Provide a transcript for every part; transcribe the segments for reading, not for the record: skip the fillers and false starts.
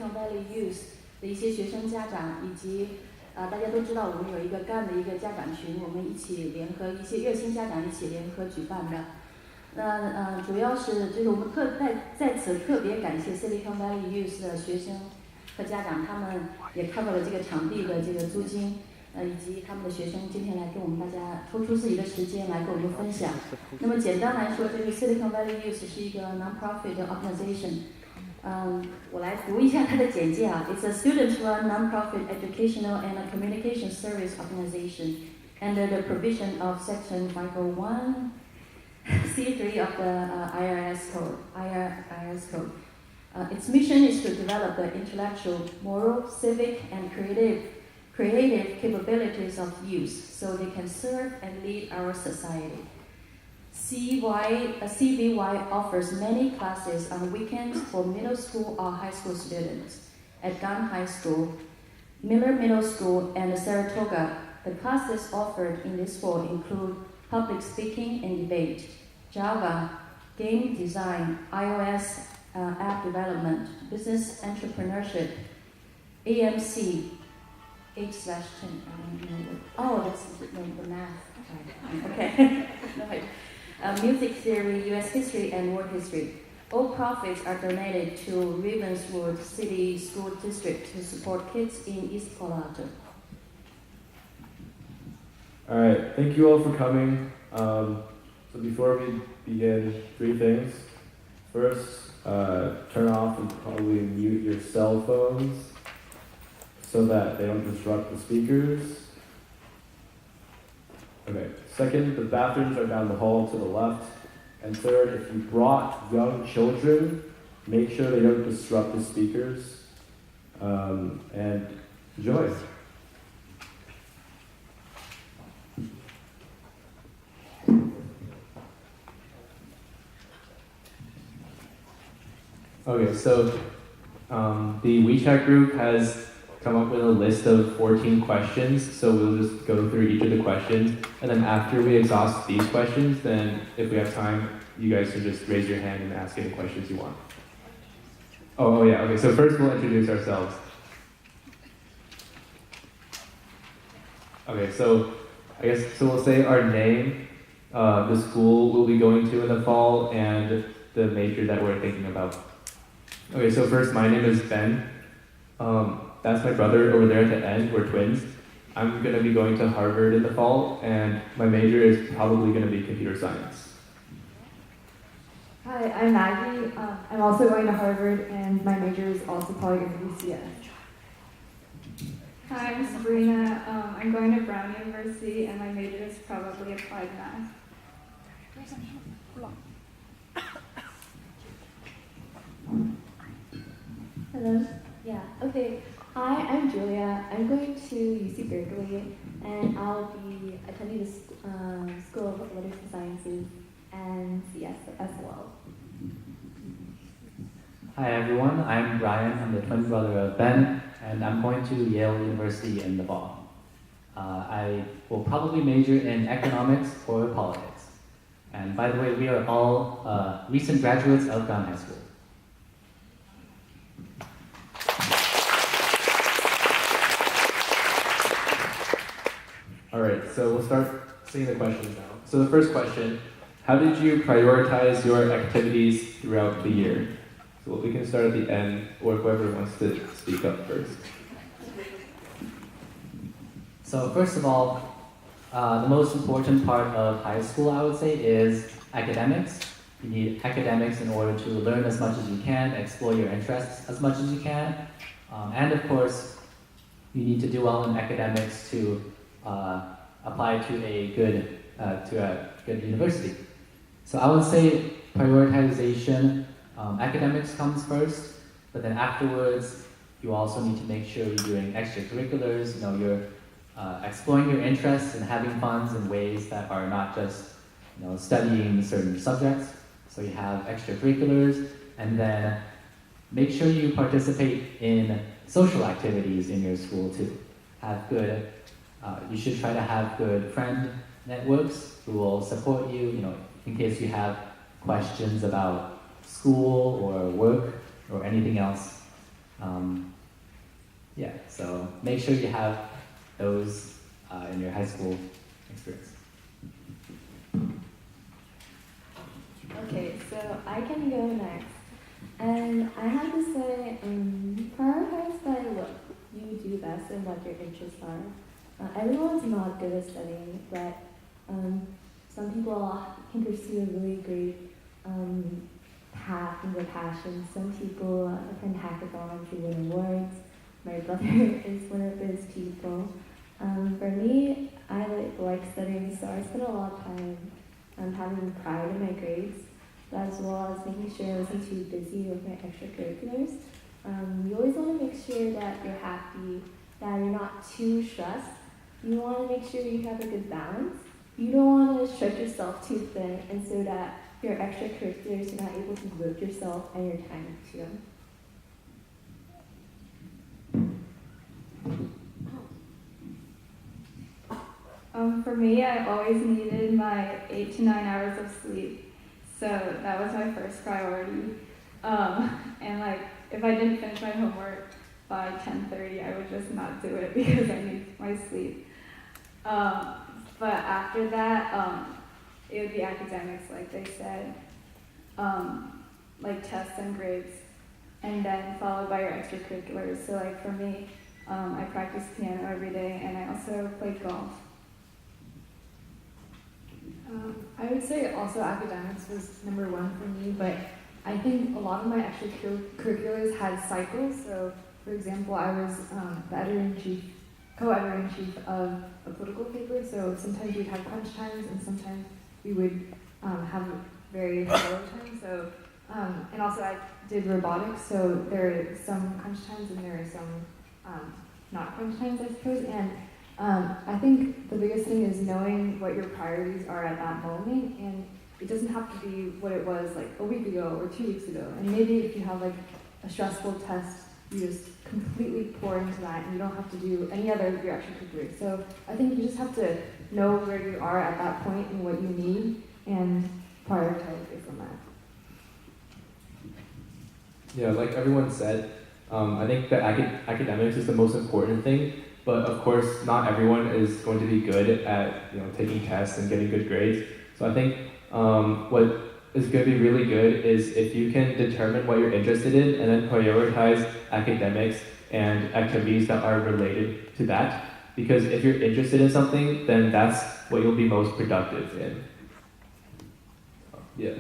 Silicon Valley Youth 的一些学生家长，以及大家都知道我们有一个 Gunn 的一个家长群，我们一起联合一些热心家长一起联合举办的。那主要是就是我们在此特别感谢 Silicon Valley Youth 的学生和家长，他们也 cover 了这个场地的这个租金，以及他们的学生今天来跟我们大家抽出自己的时间来跟我们分享。那么简单来说，这个 Silicon Valley Youth 是一个 non-profit organization。我来读一下它的简介啊。It's a student-run non-profit educational and communication service organization under the provision of Section 501. C3 of the IRS code. Its mission is to develop the intellectual, moral, civic, and creative capabilities of youth so they can serve and lead our society. CVY offers many classes on weekends for middle school or high school students. At Gunn High School, Miller Middle School, and Saratoga, the classes offered in this fall include public speaking and debate, Java, game design, iOS app development, business entrepreneurship, AMC, 8/10. Oh, that's the math. Okay. No, music theory, U.S. history, and world history. All profits are donated to Ravenswood City School District to support kids in East Colorado. All right, thank you all for coming. So before we begin, 3 things. First, turn off and probably mute your cell phones so that they don't disrupt the speakers. Okay, second, the bathrooms are down the hall to the left. And third, if you brought young children, make sure they don't disrupt the speakers. And enjoy. Okay, so the WeChat group has come up with a list of 14 questions, so we'll just go through each of the questions, and then after we exhaust these questions, then if we have time, you guys can just raise your hand and ask any questions you want. Oh yeah, okay, so first we'll introduce ourselves. Okay, so we'll say our name, the school we'll be going to in the fall, and the major that we're thinking about. Okay, so first, my name is Ben. That's my brother over there at the end. We're twins. I'm going to be going to Harvard in the fall, and my major is probably going to be computer science. Hi, I'm Maggie. I'm also going to Harvard, and my major is also probably going to be CS. Hi, I'm Sabrina. I'm going to Brown University, and my major is probably applied math. Hello. Yeah. Okay. Hi, I'm Julia. I'm going to UC Berkeley, and I'll be attending the School of Letters and Sciences and CS as well. Hi everyone, I'm Brian. I'm the twin brother of Ben, and I'm going to Yale University in the fall. I will probably major in economics or politics. And by the way, we are all recent graduates of Gunn High School. All right, so we'll start seeing the questions now. So the first question, how did you prioritize your activities throughout the year? So we can start at the end, or whoever wants to speak up first. So first of all, the most important part of high school, I would say, is academics. You need academics in order to learn as much as you can, explore your interests as much as you can. And of course, you need to do well in academics to apply to a good university. So I would say prioritization, academics comes first, but then afterwards, you also need to make sure you're doing extracurriculars, you're exploring your interests and having fun in ways that are not just studying certain subjects. So you have extracurriculars, and then make sure you participate in social activities in your school too. You should try to have good friend networks who will support you, in case you have questions about school or work or anything else. So make sure you have those in your high school experience. Okay, so I can go next. And I have to say, prioritize by what you do best and what your interests are. Everyone's not good at studying, but some people can pursue a really great path and their passion. Some people attend hackathons to win awards. My brother is one of those people. For me, I like studying, so I spend a lot of time having pride in my grades, as well as making sure I wasn't too busy with my extracurriculars. You always want to make sure that you're happy, that you're not too stressed. You want to make sure you have a good balance. You don't want to stretch yourself too thin, and so that your extracurriculars are not able to devote yourself and your time to them. For me, I always needed my 8 to 9 hours of sleep, so that was my first priority. And like, if I didn't finish my homework by 10:30, I would just not do it because I need my sleep. But after that, it would be academics, like they said, like tests and grades, and then followed by your extracurriculars. So like for me, I practice piano every day, and I also play golf. I would say also academics was number one for me, but I think a lot of my extracurriculars had cycles. So, for example, I was the co-editor-in-chief of a political paper, so sometimes we'd have crunch times and sometimes we would have very slow times. So, and also I did robotics, so there are some crunch times and there are some not crunch times, I suppose. And I think the biggest thing is knowing what your priorities are at that moment, and it doesn't have to be what it was like a week ago or 2 weeks ago. And maybe if you have like a stressful test, you just completely pour into that and you don't have to do any other of your extracurriculars. So I think you just have to know where you are at that point and what you need and prioritize based on that. Yeah, like everyone said, I think that academics is the most important thing, but of course not everyone is going to be good at taking tests and getting good grades. So I think what is going to be really good is if you can determine what you're interested in and then prioritize academics and activities that are related to that. Because if you're interested in something, then that's what you'll be most productive in. Yeah.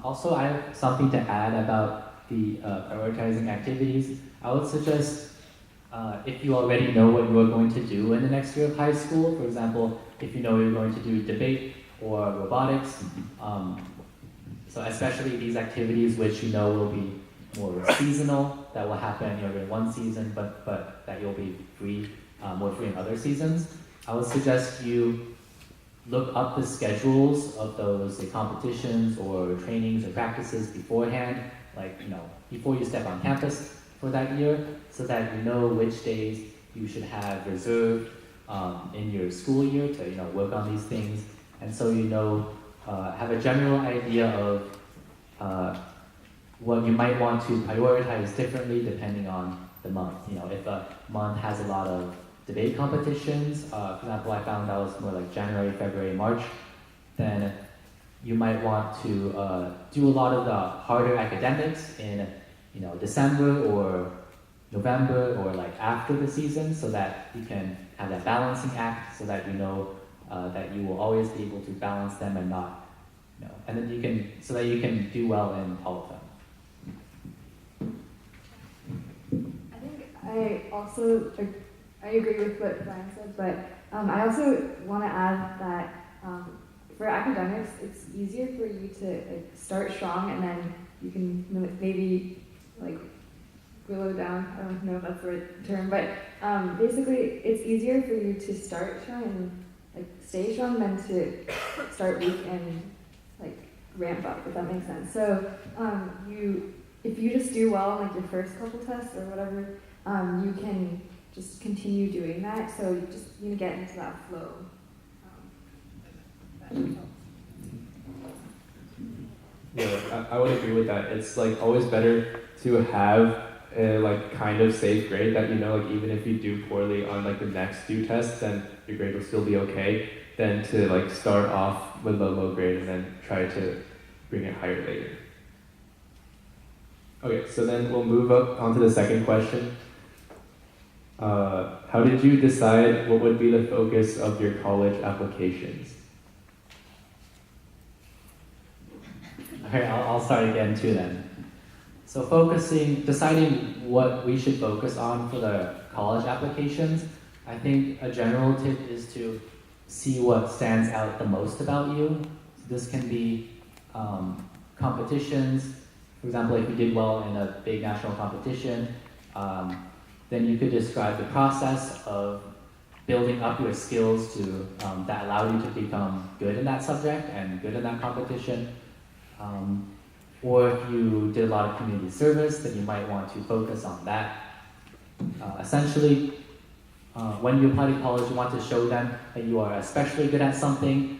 Also, I have something to add about the prioritizing activities. I would suggest if you already know what you are going to do in the next year of high school, for example, if you know you're going to do debate or robotics, so especially these activities which you know will be more seasonal, that will happen in one season, but that you'll be more free in other seasons, I would suggest you look up the schedules of those competitions or trainings or practices beforehand, before you step on campus for that year, so that you know which days you should have reserved in your school year to work on these things, and so have a general idea of what you might want to prioritize differently depending on the month. If a month has a lot of debate competitions, for example, I found that was more like January, February, March, then you might want to do a lot of the harder academics in December or November or after the season, so that you can have that balancing act, so that that you will always be able to balance them and not, and then so that you can do well in all of them. I think I agree with what Brian said, but I also want to add that for academics, it's easier for you to start strong and then you can maybe willow down. I don't know if that's the right term, but basically it's easier for you to start strong and stay strong than to start weak and ramp up, if that makes sense. So if you just do well in your first couple tests or whatever, you can just continue doing that. So you just need to get into that flow. Yeah, I would agree with that. It's always better to have a like kind of safe grade that you know like even if you do poorly on like the next due test, then your grade will still be okay, than to like start off with a low grade and then try to bring it higher later. Okay, so then we'll move up onto the second question. How did you decide what would be the focus of your college applications? Okay, I'll start again too then. So deciding what we should focus on for the college applications, I think a general tip is to see what stands out the most about you. So this can be competitions. For example, if you did well in a big national competition, then you could describe the process of building up your skills to that allow you to become good in that subject and good in that competition. Or if you did a lot of community service, then you might want to focus on that. Essentially, when you apply to college, you want to show them that you are especially good at something.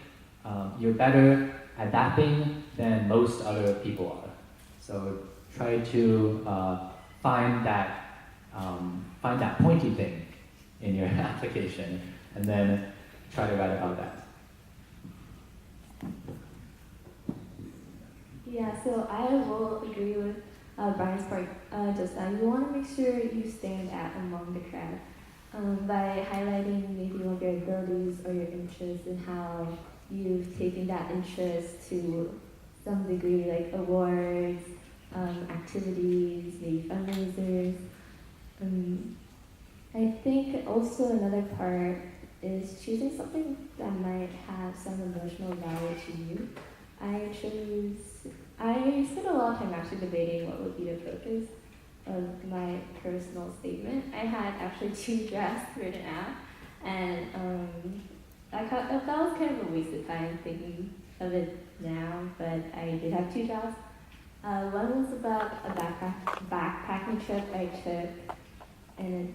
You're better at that thing than most other people are. So try to find that pointy thing in your application, and then try to write about that. Yeah, so I will agree with Brian's part just now. You want to make sure you stand out among the crowd by highlighting maybe one of your abilities or your interests and how you've taken that interest to some degree, like awards, activities, maybe fundraisers. I think also another part is choosing something that might have some emotional value to you. I spent a lot of time actually debating what would be the focus of my personal statement. I had actually 2 drafts written out, and that was kind of a waste of time thinking of it now, but I did have 2 drafts. One was about a backpacking trip I took in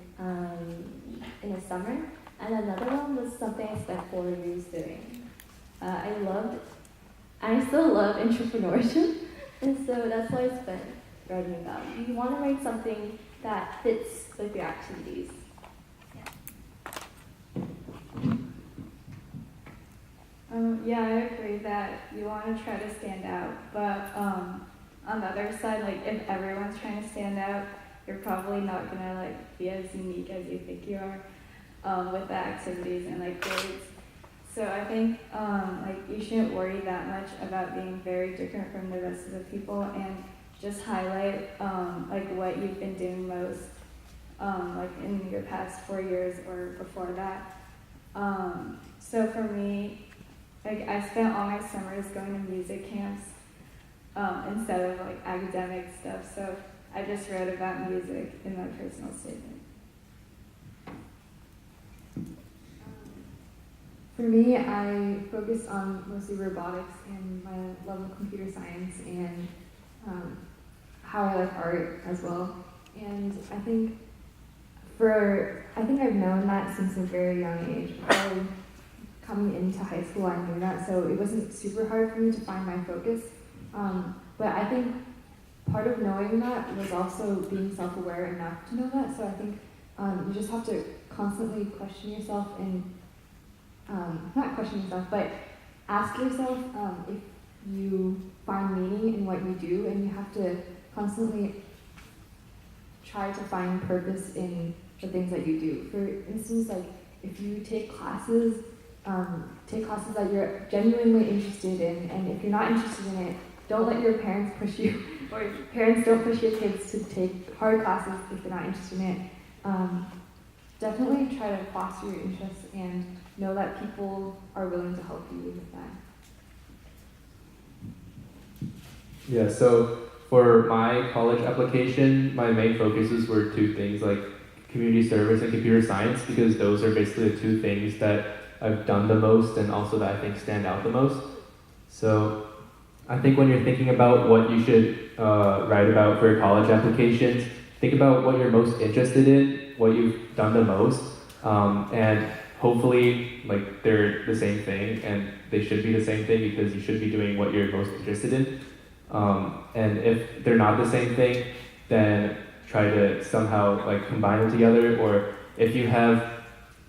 the summer, and another one was something I spent 4 years doing. I still love entrepreneurship, and so that's what I spent writing about. You want to write something that fits with your activities. Yeah, I agree that you want to try to stand out, but on the other side, like if everyone's trying to stand out, you're probably not gonna like be as unique as you think you are with the activities and like grades. So I think like you shouldn't worry that much about being very different from the rest of the people, and just highlight like what you've been doing most like in your past 4 years or before that. So for me, like I spent all my summers going to music camps instead of like academic stuff. So I just wrote about music in my personal statement. For me, I focused on mostly robotics and my love of computer science and how I like art as well. And I think I've known that since a very young age. Probably coming into high school, I knew that, so it wasn't super hard for me to find my focus. But I think part of knowing that was also being self-aware enough to know that. So I think you just have to constantly question yourself and not question yourself, but ask yourself if you find meaning in what you do, and you have to constantly try to find purpose in the things that you do. For instance, like if you take classes that you're genuinely interested in, and if you're not interested in it, don't let your parents push you, or parents don't push your kids to take hard classes if they're not interested in it. Definitely try to foster your interests and know that people are willing to help you with that. Yeah, so for my college application, my main focuses were 2 things, like community service and computer science, because those are basically the 2 things that I've done the most and also that I think stand out the most. So I think when you're thinking about what you should write about for your college applications, think about what you're most interested in, what you've done the most, and hopefully like they're the same thing, and they should be the same thing because you should be doing what you're most interested in. And if they're not the same thing, then try to somehow like combine them together, or if you have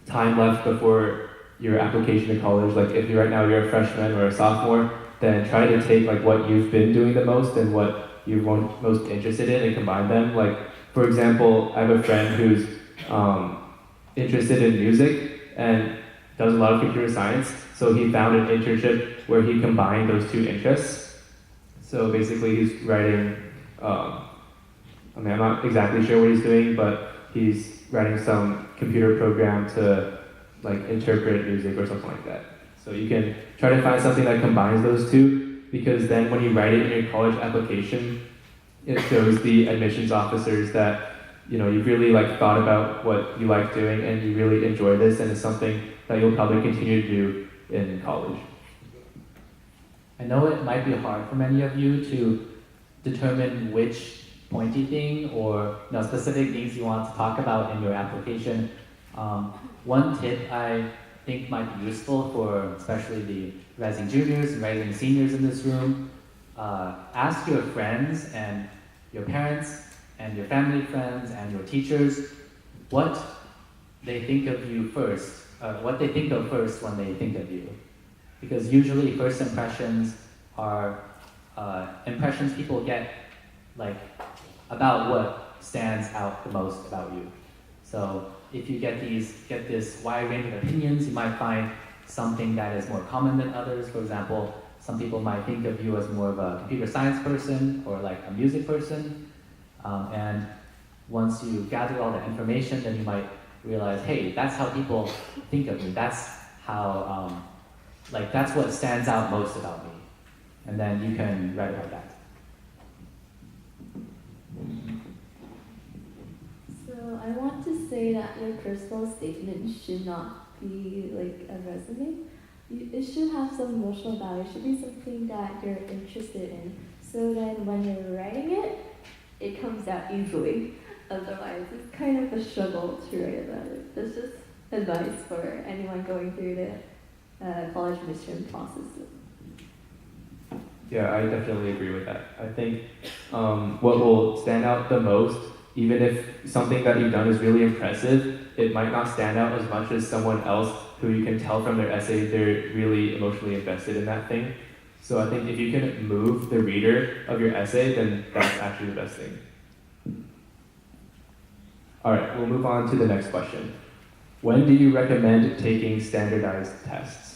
time left before your application to college, like if you right now you're a freshman or a sophomore, then try to take like what you've been doing the most and what you're most interested in and combine them. Like for example, I have a friend who's interested in music and does a lot of computer science, so he found an internship where he combined those two interests. So basically he's writing, I'm not exactly sure what he's doing, but he's writing some computer program to like interpret music or something like that. So you can try to find something that combines those two, because then when you write it in your college application, it shows the admissions officers that you've really like thought about what you like doing and you really enjoy this, and it's something that you'll probably continue to do in college. I know it might be hard for many of you to determine which pointy thing or specific things you want to talk about in your application. One tip I think might be useful for especially the rising juniors and rising seniors in this room, ask your friends and your parents and your family friends and your teachers what they think of you first, what they think of first when they think of you. Because usually first impressions are impressions people get like about what stands out the most about you. So if you get this wide range of opinions, you might find something that is more common than others. For example, some people might think of you as more of a computer science person or like a music person. And once you gather all the information, then you might realize, hey, that's how people think of me. That's how, that's what stands out most about me. And then you can write about that. So I want to say that your personal statement should not be like a resume. It should have some emotional value. It should be something that you're interested in. So then when you're writing it, it comes out easily. Otherwise, it's kind of a struggle to write about it. That's just advice for anyone going through the college admission process. Yeah, I definitely agree with that. I think what will stand out the most, even if something that you've done is really impressive, it might not stand out as much as someone else who you can tell from their essay they're really emotionally invested in that thing. So I think if you can move the reader of your essay, then that's actually the best thing. All right, we'll move on to the next question. When do you recommend taking standardized tests?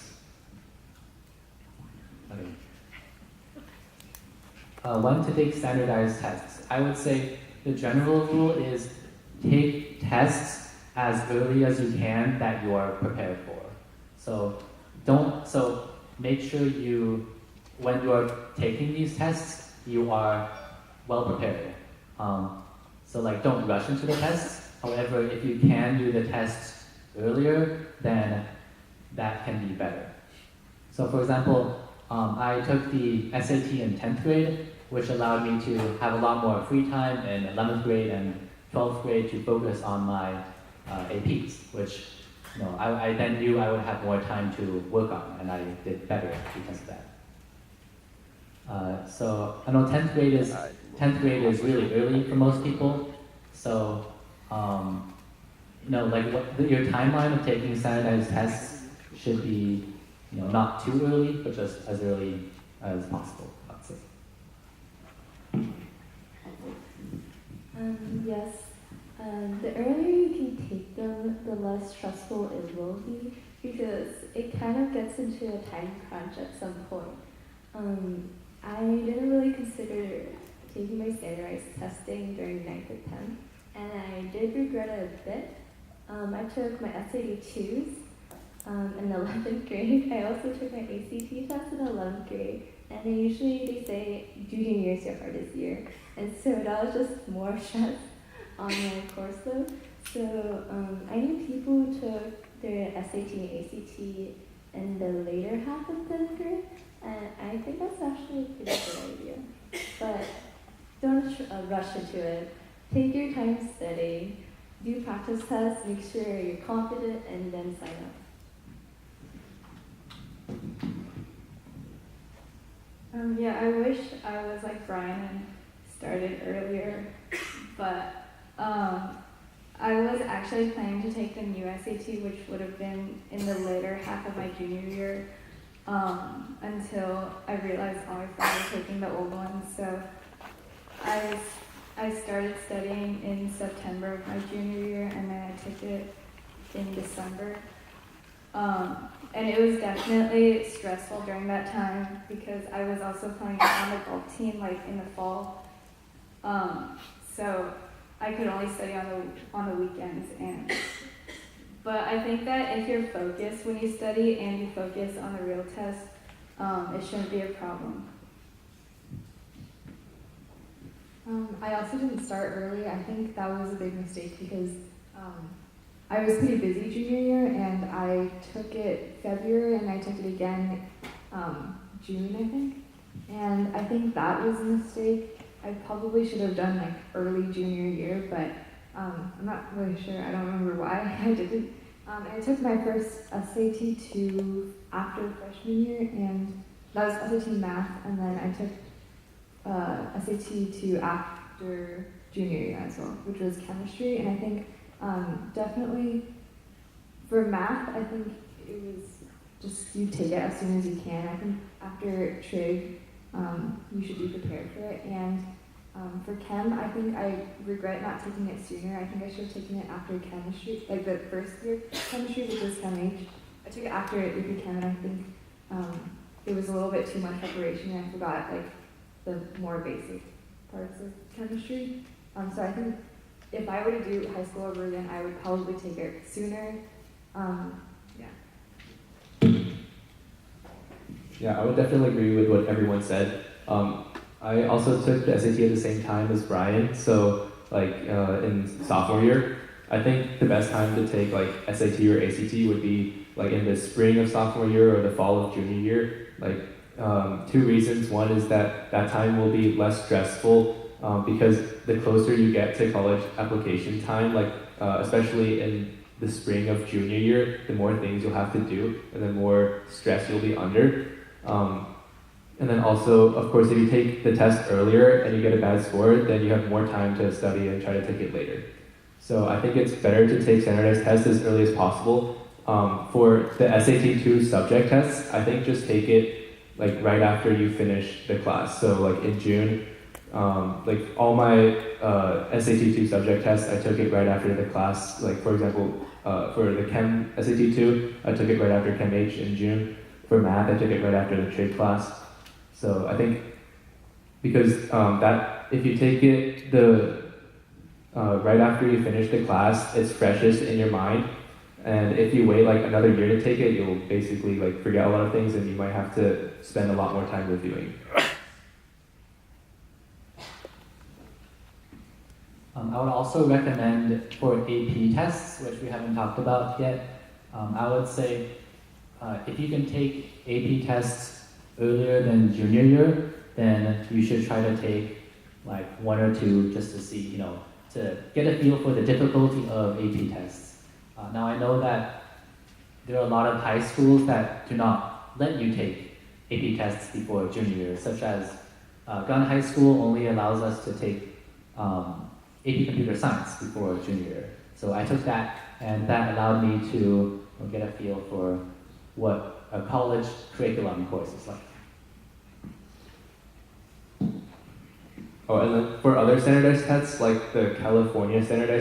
When to take standardized tests? I would say the general rule is take tests as early as you can that you are prepared for. So make sure when you are taking these tests, you are well prepared. Don't rush into the tests. However, if you can do the tests earlier, then that can be better. So for example, I took the SAT in 10th grade, which allowed me to have a lot more free time in 11th grade and 12th grade to focus on my APs, which I then knew I would have more time to work on, and I did better because of that. So I know 10th grade is really early for most people. So your timeline of taking standardized tests should be not too early, but just as early as possible, I'd say. Yes. The earlier you can take them, the less stressful it will be, because it kind of gets into a time crunch at some point. I didn't really consider taking my standardized testing during 9th and 10th, and I did regret it a bit. I took my SAT 2s in 11th grade. I also took my ACT test in 11th grade, and they say junior year is your hardest year, and so that was just more stress on my course load. So I knew people who took their SAT and ACT in the later half of 10th grade, and I think that's actually a pretty good idea. But don't rush into it. Take your time studying, do practice tests, make sure you're confident, and then sign up. I wish I was like Brian and started earlier, but I was actually planning to take the new SAT, which would have been in the later half of my junior year, until I realized all my friends were taking the old one. So I started studying in September of my junior year, and then I took it in December. And it was definitely stressful during that time because I was also playing on the golf team like in the fall. So I could only study on the weekends, but I think that if you're focused when you study and you focus on the real test, it shouldn't be a problem. I also didn't start early. I think that was a big mistake because I was pretty busy junior year, and I took it February, and I took it again June, I think. And I think that was a mistake. I probably should have done like early junior year, but I'm not really sure. I don't remember why I didn't. And I took my first SAT 2 after freshman year, and that was SAT math, and then I took SAT 2 after junior year as well, which was chemistry. And I think definitely for math, I think it was just you take it as soon as you can. I think after trig, you should be prepared for it. And for chem, I think I regret not taking it sooner. I think I should have taken it after chemistry, like the first year chemistry, which was Chem H. I took it after AP Chem, and I think it was a little bit too much preparation, and I forgot like the more basic parts of chemistry. So I think if I were to do high school over again, I would probably take it sooner. Yeah, I would definitely agree with what everyone said. I also took the SAT at the same time as Brian, so like in sophomore year. I think the best time to take like SAT or ACT would be like in the spring of sophomore year or the fall of junior year. Like two reasons. One is that time will be less stressful because the closer you get to college application time, like especially in the spring of junior year, the more things you'll have to do and the more stress you'll be under. And then also, of course, if you take the test earlier and you get a bad score, then you have more time to study and try to take it later. So I think it's better to take standardized tests as early as possible. For the SAT 2 subject tests, I think just take it like right after you finish the class. So like in June, like all my SAT 2 subject tests, I took it right after the class. Like for example, for the Chem SAT 2, I took it right after Chem H in June. For math, I took it right after the trig class. So I think because that if you take it right after you finish the class, it's freshest in your mind. And if you wait like another year to take it, you'll basically like forget a lot of things, and you might have to spend a lot more time reviewing. I would also recommend for AP tests, which we haven't talked about yet, I would say if you can take AP tests earlier than junior year, then you should try to take like one or two just to see, to get a feel for the difficulty of AP tests. Now I know that there are a lot of high schools that do not let you take AP tests before junior year, such as Gunn High School only allows us to take AP Computer Science before junior year. So I took that, and that allowed me to get a feel for what a college curriculum course is like. Oh, and then for other standardized tests, like the California standardized